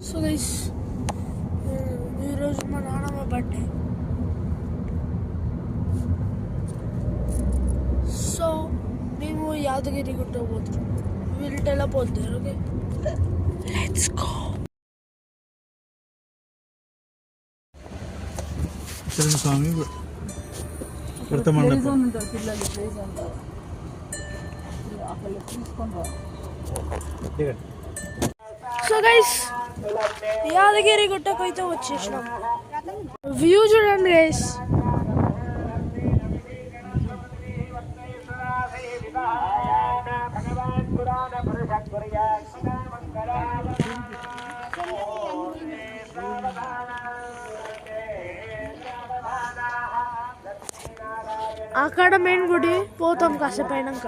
So guys ఈరోజు మా నాన్నమ్మ బర్త్డే. సో మేము యాదగిరి గుట్ట పోతున్నాం. వీళ్ళు వెళ్ళిపోతారు. Okay, let's go. స్వామి సో గైస్ యాదగిరి గుట్టకు అయితే వచ్చేసినాం. వ్యూ చూడండి గైస్. అక్కడ మెయిన్ గుడి పోతాం కాసేపు అయినాక.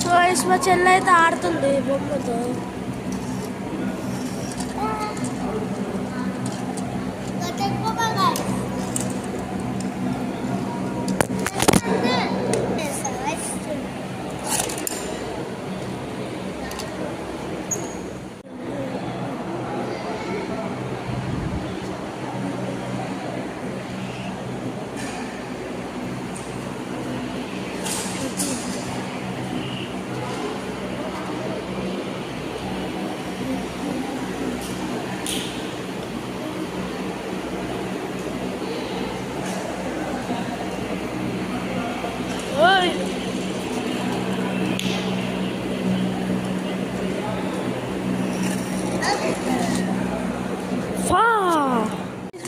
సో గైస్ మా చెల్లి అయితే ఆడుతుంది బొమ్మతో.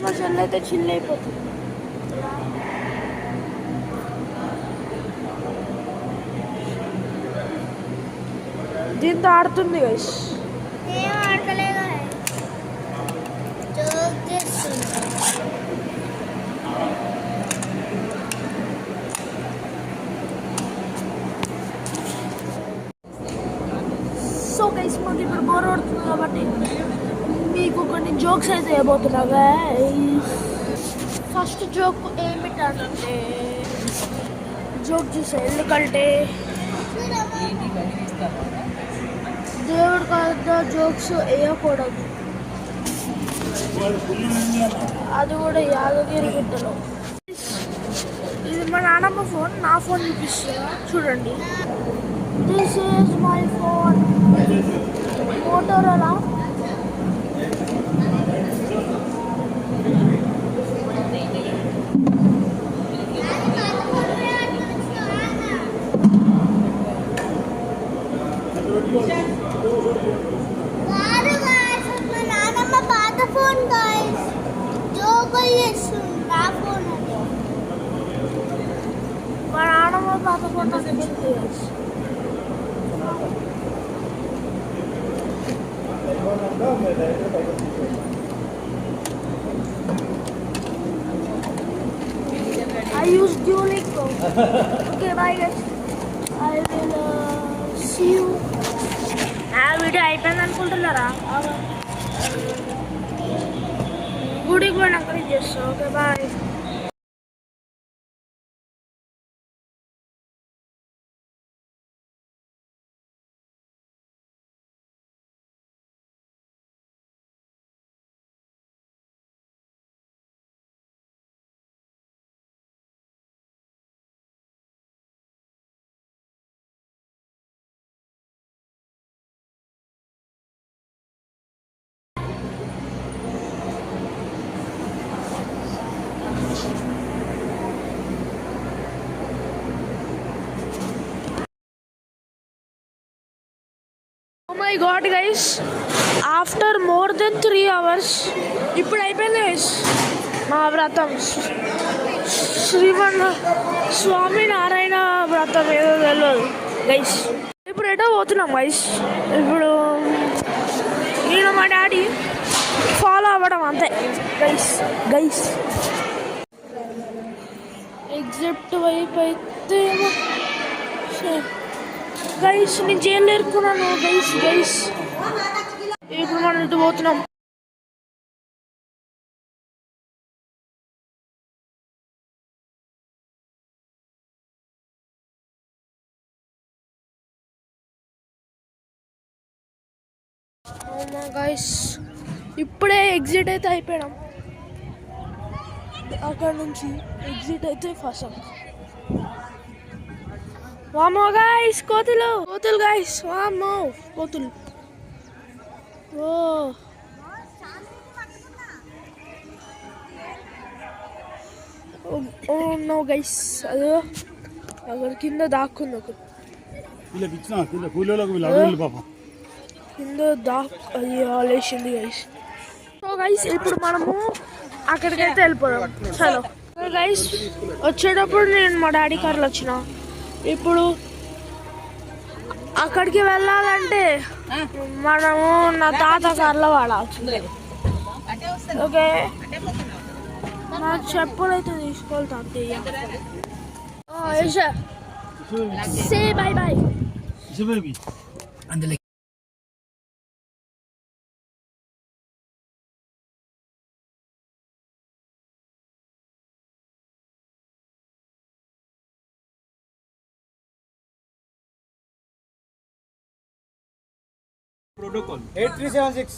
మా చెల్లి అయితే చిల్ అయిపోతుంది. దీంతో ఆడుతుంది గైస్. సో గైస్ మాకు ఇప్పుడు బోర్ పడుతుంది కాబట్టి మీకు కొన్ని జోక్స్ అయితే వేయబోతున్నా గైస్. ఫస్ట్ జోక్ ఏమిటంటే జోక్ చూసా, ఎందుకంటే దేవుడి కదా జోక్స్ వేయకూడదు, అది కూడా యాదగిరి గుట్టలో. ఇది మా నాన్నమ్మ ఫోన్, నా ఫోన్ చూపిస్తున్నా చూడండి. This is my phone, Motorola. మా నాన్నమ్మ పాత phone I use Duolingo. Okay, bye guys. I will see you. ఆ వీడియో అయిపోయింది అనుకుంటున్నారా? గుడికి పోయినాక చేస్తా. Okay bye. Oh my god guys, after more than 3 hours ఇప్పుడు అయిపోయింది గైస్ మా వ్రతం. స్వామి నారాయణ వ్రతం ఏదో తెలియదు గైస్. ఇప్పుడు ఎటో పోతున్నాం గైస్. ఇప్పుడు నేను మా డాడీ ఫాలో అవ్వడం అంతే గైస్. ఎగ్జిట్ వైపు అయితే గైస్ నేను జైలు ఎరుకున్నాను గైస్. ఇప్పుడు మనం ఇటు పోతున్నాం. Oh గైస్ ఇప్పుడే ఎగ్జిట్ అయితే అయిపోయాం. అక్కడ నుంచి ఎగ్జిట్ అయితే ఫస్ట్ వామో గైస్ కోతులు గైస్, వామో కోతులు. ఓ నో గైస్, అదో అక్కడ కింద దాక్కుంది ఒకటి. కింద అది ఆలేసింది గైస్. సో గైస్ ఇప్పుడు మనము అక్కడికైతే వెళ్ళిపోదాం. చలో గైస్, వచ్చేటప్పుడు నేను మా డాడీ కార్లో వచ్చిన. ఇప్పుడు అక్కడికి వెళ్ళాలంటే మనము నా తాత కార్లో వాడాల్సిందే. ఓకే, నా చెప్పులు అయితే తీసుకోవాలి తాతయ్య. Say bye bye. Protocol 8376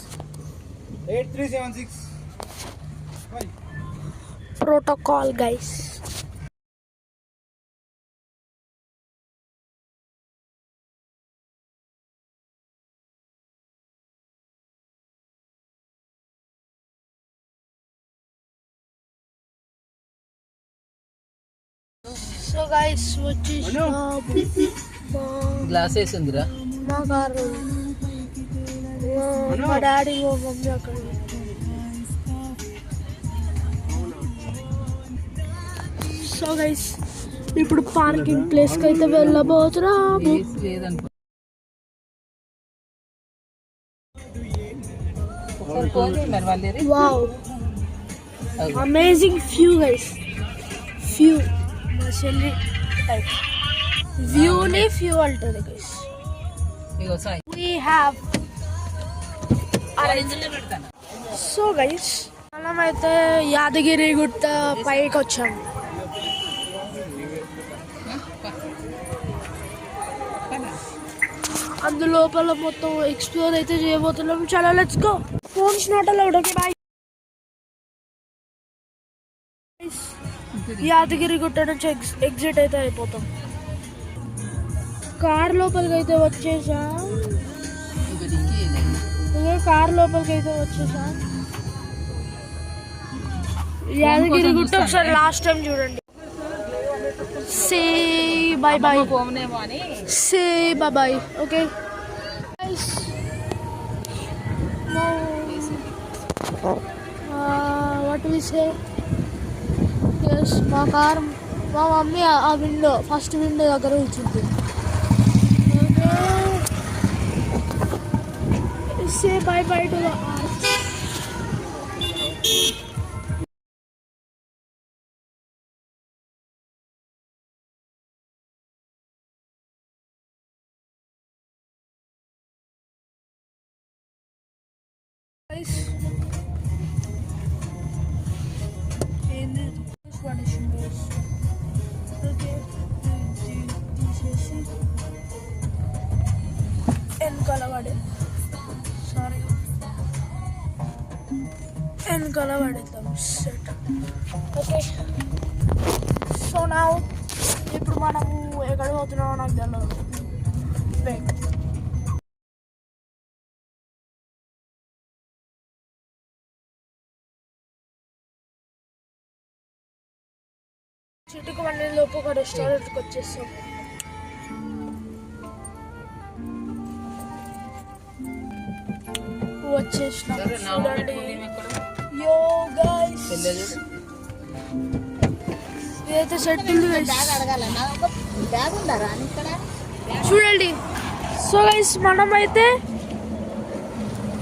protocol guys. So guys, వచ్చేసి గ్లాసెస్ ఉందిరా మా కారు. మా డాడీ మమ్మీ అక్కడ. సో గైస్ ఇప్పుడు పార్కింగ్ ప్లేస్కి అయితే వెళ్ళబోతున్నాము. Wow, amazing view guys. View మా చెల్లి టైప్ వ్యూని వ్యూ అంటుంది guys. We have so guys మనమైతే యాదగిరి గుట్ట పైకి వచ్చాము. అందులోపల మొత్తం ఎక్స్ప్లోర్ అయితే చేయబోతున్నాం. చాలా let's go. Phones not allowed. Okay bye. Yadagiri Gutta నుంచి ఎగ్జిట్ అయితే అయిపోతాం. కార్ లోపలికి అయితే వచ్చేసాం. కార్ లోపలికి అయితే వచ్చేసాం. యాదగిరి గుట్ట ఒకసారి లాస్ట్ టైం చూడండి. Say bye bye. Say bye bye. Okay what we say. Yes, మా కార్ మా మమ్మీ ఆ విండో ఫస్ట్ విండో దగ్గర కూర్చుంది. Say bye bye to the arch. Guys, this one is yours. Okay, this is it. And Kalavade. Sorry. And Kalavade set. Okay. So now, ఇప్పుడు మనము ఎక్కడ పోతున్నామో నాకు తెలియదు. వెయిట్. చిటికి 1 లోపు ఒక రెస్టారెంట్కి వచ్చేస్తాం. వచ్చేసినాం. చూడండి. యో గైస్, ఇదైతే సెట్ ఉంది చూడండి. సో గైస్ మనమైతే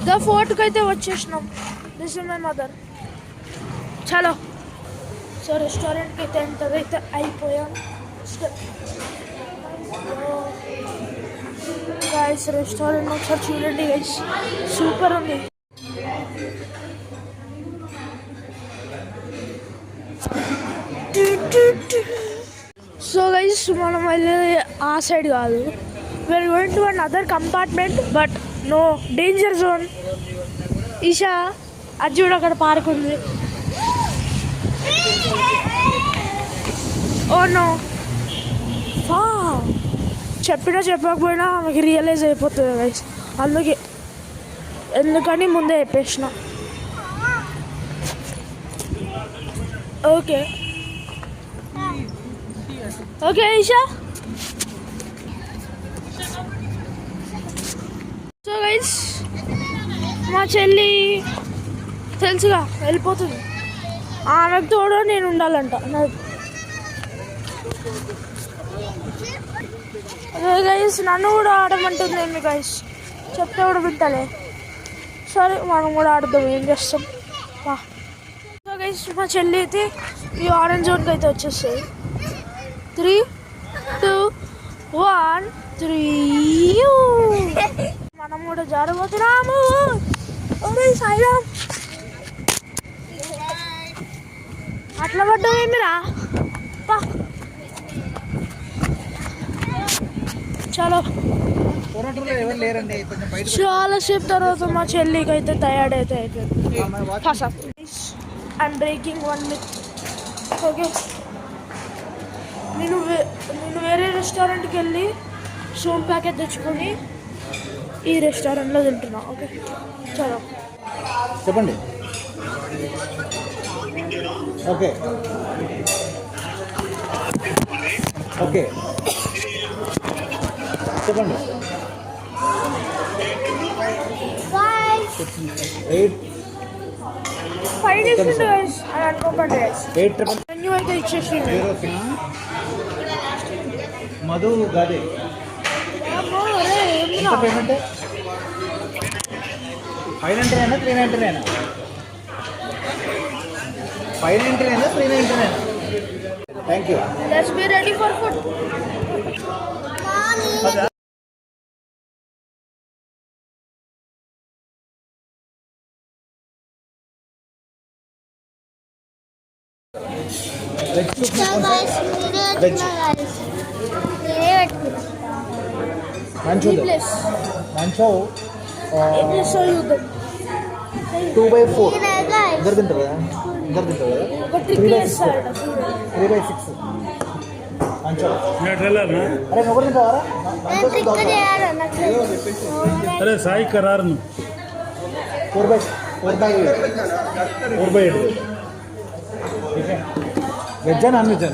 ద ఫోర్ట్కి అయితే వచ్చేసినాం. This is my mother. చలో. సో రెస్టారెంట్కి అయితే ఎంటర్ అయితే అయిపోయాం. గైస్ రెస్టారెంట్ ఒకసారి చూడండి గైస్, సూపర్ ఉంది. సో గైస్ మనం వెళ్ళేది ఆ సైడ్ కాదు. We are going to another compartment but no danger zone. Isha అది చూడు అక్కడ పార్క్ ఉంది. ఓ నో చెప్పినా చెప్పకపోయినా ఆమెకి రియలైజ్ అయిపోతుంది గైస్. ఎందుకని ముందే చెప్పేసిన. Okay okay Isha. So guys మా చెల్లి తెలుసుగా వెళ్ళిపోతుంది. ఆమెకు తోడు నేను ఉండాలంట. గైస్ నన్ను కూడా ఆడమంటుంది ఏమి గైస్, చెప్తే కూడా వింటలే. సరే మనం కూడా ఆడదాం, ఏం చేస్తాం. సో గైస్ మా చెల్లి అయితే ఈ ఆరెంజ్ జోన్కి అయితే వచ్చేస్తుంది. 3, 2, 1 3 మనం కూడా జారబోతున్నాము. సాయిరామ్ అట్లా పడ్డామేమిరా. చాలా చాలా సేపు తర్వాత మా చెల్లికి అయితే టయర్డ్ అయితే అయిపోయింది. I'm breaking 1 myth. ఓకే నేను వేరే రెస్టారెంట్కి వెళ్ళి సోన్ ప్యాకెట్ తెచ్చుకొని ఈ రెస్టారెంట్లో తింటున్నా. ఓకే చలో చెప్పండి. ఓకే ఓకే చెప్పండి. 5 డేస్ అని అనుకోకండి. 8 మెన్యూ అయితే ఇచ్చేసి మధు గదే ఎంత payment? 599 399 599 399. Thank you. Let's be ready for food. మంచో 2/4 ఇద్దరు తింటారు కదా. 3/6 మంచో. అరే నువ్వు తింటావారా? अरे साई करार 4/8 ठीक है. वेज है नॉन वेज है?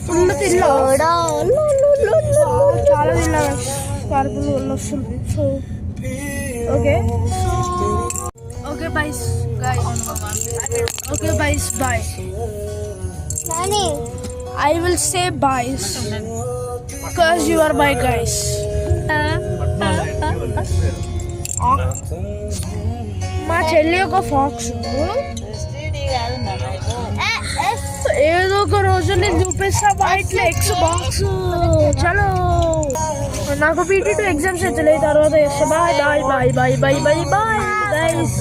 ఫుల్ తిన్నా, చాలా తిన్నా. కడుపులో వస్తుంది. So okay okay boys okay boys bye. I will say boys because you are my guys. మా చెల్లి ఒక ఫాక్స్ ఏదో ఒక రోజు నేను చూపిస్తా ఇట్లా ఎక్స్ బాక్స్. చలో నాకు PT2 ఎగ్జామ్స్ అయితే తర్వాత చేస్తా. Bye bye bye bye bye bye bye guys.